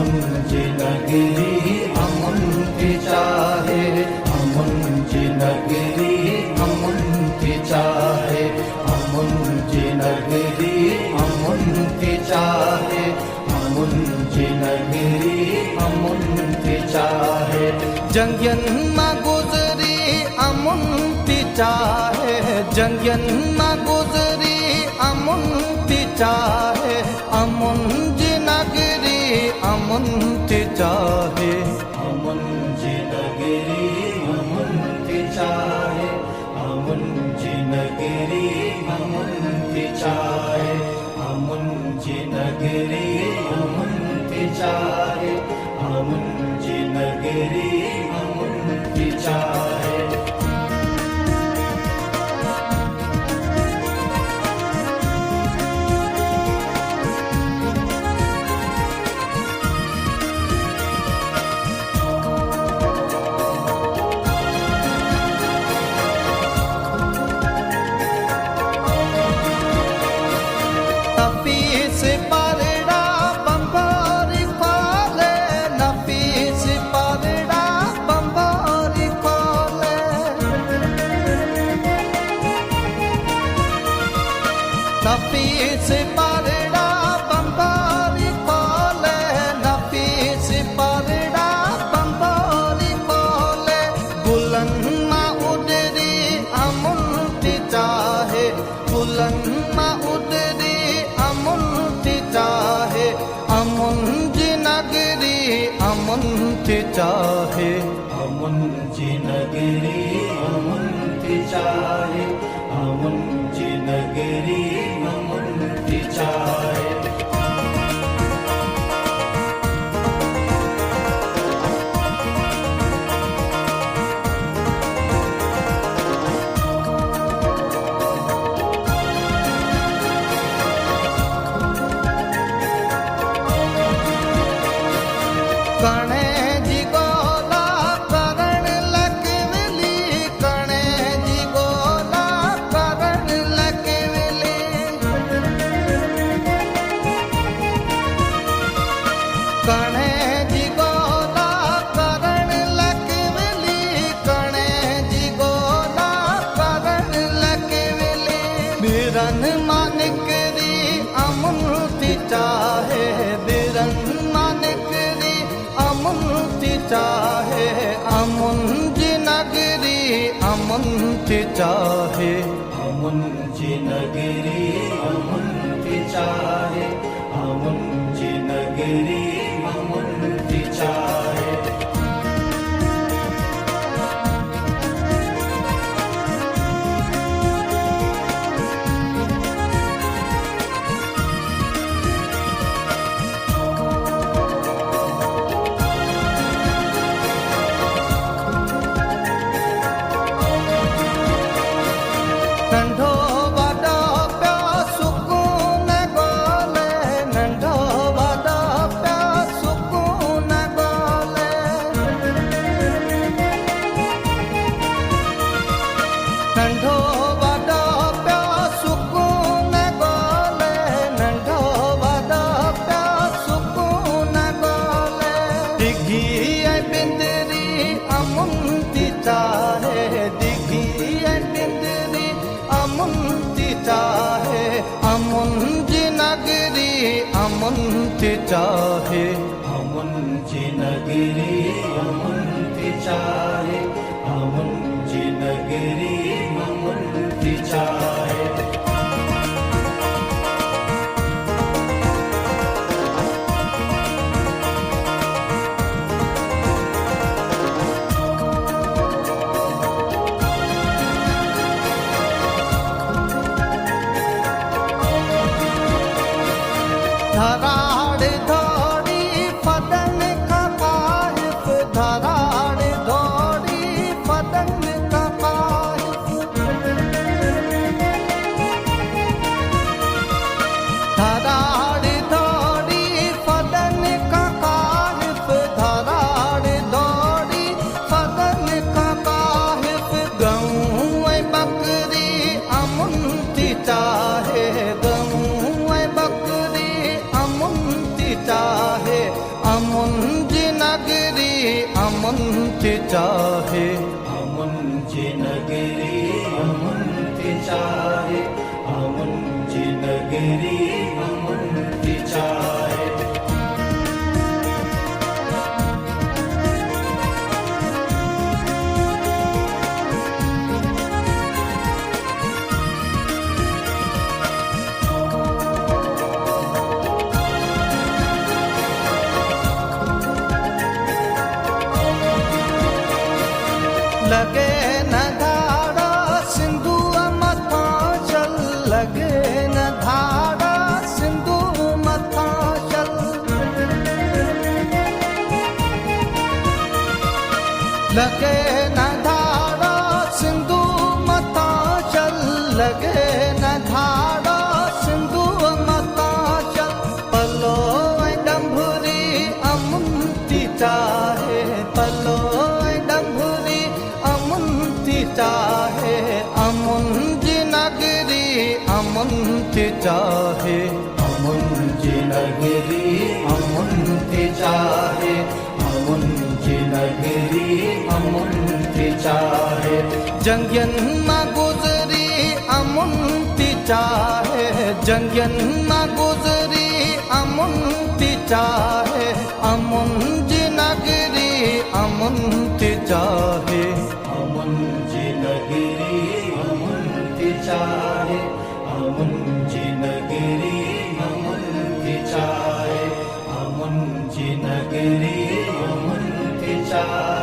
अमुंजी नगरी अमुंती चाहे, अमुंजी नगरी अमुंती चाहे, अमुंजी नगरी अमुंती चाहे, अमुंजी नगरी अमुंती चाहे। जंगियन मां गुजरी अमुंती चाहे, जंगियन मां गुजरी अमुंती चाहे, अमुंजी नगरी अमुंती चाहे, अमुंजी नगरी अमुंती चाहे, अमुंजी नगरी अमुंती चाहे, अमुंजी नगरी अमुंती चाहे, अमुंजी नगरी अमुंती चाहे। नफीस परड़ा बंबारी खोले, नफीस परड़ा बंबारी खोले, नफीस परड़ा बंबारी खोले, नफीस परड़ा बंबारी खोले। बुलंद मां उडरी अमुंती चाहे, बुलंद मां उडरी अमुंती चाहे, अमुंजी नगरी अमुंती चाहे, अमुंजी नगरी अमुंती चाहे, अमुंजी नगरी अमुंती चाहे। कणे जी गोला करण लकवली, कणे जी गोला करण लकवली, कणे जी गोला करण लकवली, कणे जी गोला करण लकवली। बिरन मां निकरी अमुंती चाहे, बिरन मां निकरी अमुंती चाहे, अमुंजी नगरी अमुंती चाहे, अमुंजी नगरी अमुंती चाहे, अमुंजी नगरी अमुंती चाहे। नंढो वॾो पियो सुकून ॻोल्हे, नंढो वॾो पियो सुकून ॻोल्हे, नंढो वॾो पियो सुकून ॻोल्हे, नंढो वॾो पियो सुकून ॻोल्हे। डिघी ऐं बिंदरी अमुंती चाहे, डिघी ऐं बिंदरी अमुंती चाहे, अमुंजी नगरी अमुंती चाहे, अमुंजी नगरी अमुंती चाहे, अमुंजी नगरी अमुंती चाहे। धराड़ धोड़ी फदन का काहिफ, धराड़ धोड़ी फदन का काहिफ, धराड़ धोड़ी फदन का काहिफ, धराड़ धोड़ी फदन का काहिफ। गऊं ऐं बकरी अमुंती चाहे, गऊं ऐं बकरी अमुंती चाहे, अमन जी नगरी अमन ती चाहे, अमन जी नगरी अमन ती चाहे। लगे न धारा सिंधु मथा चल, लगे न धारा सिंधु मथा चल, लगे न धारा सिंधु मथा चल, लगे न धारा सिंधु मथा चल। पलो डंभुरी अमुन ती चाहे, पलो डंभुरी अमुन ती चाहे, अमुन जी नगरी अमुन ती चाहे, अमुन जी नगरी अमुन ती चाहे, अमुन जी नगरी अमुन ती चाहे। जंगियन मां गुजरी अमुन ती चाहे, जंगियन मां गुजरी अमुन ती चाहे, अमुन जी नगरी अमुन ती चाहे, अमुन जी नगरी अमुन ती चाहे, अमुन जी नगरी अमुन ती चाहे, अमुन जी नगरी अमुन ती चाहे।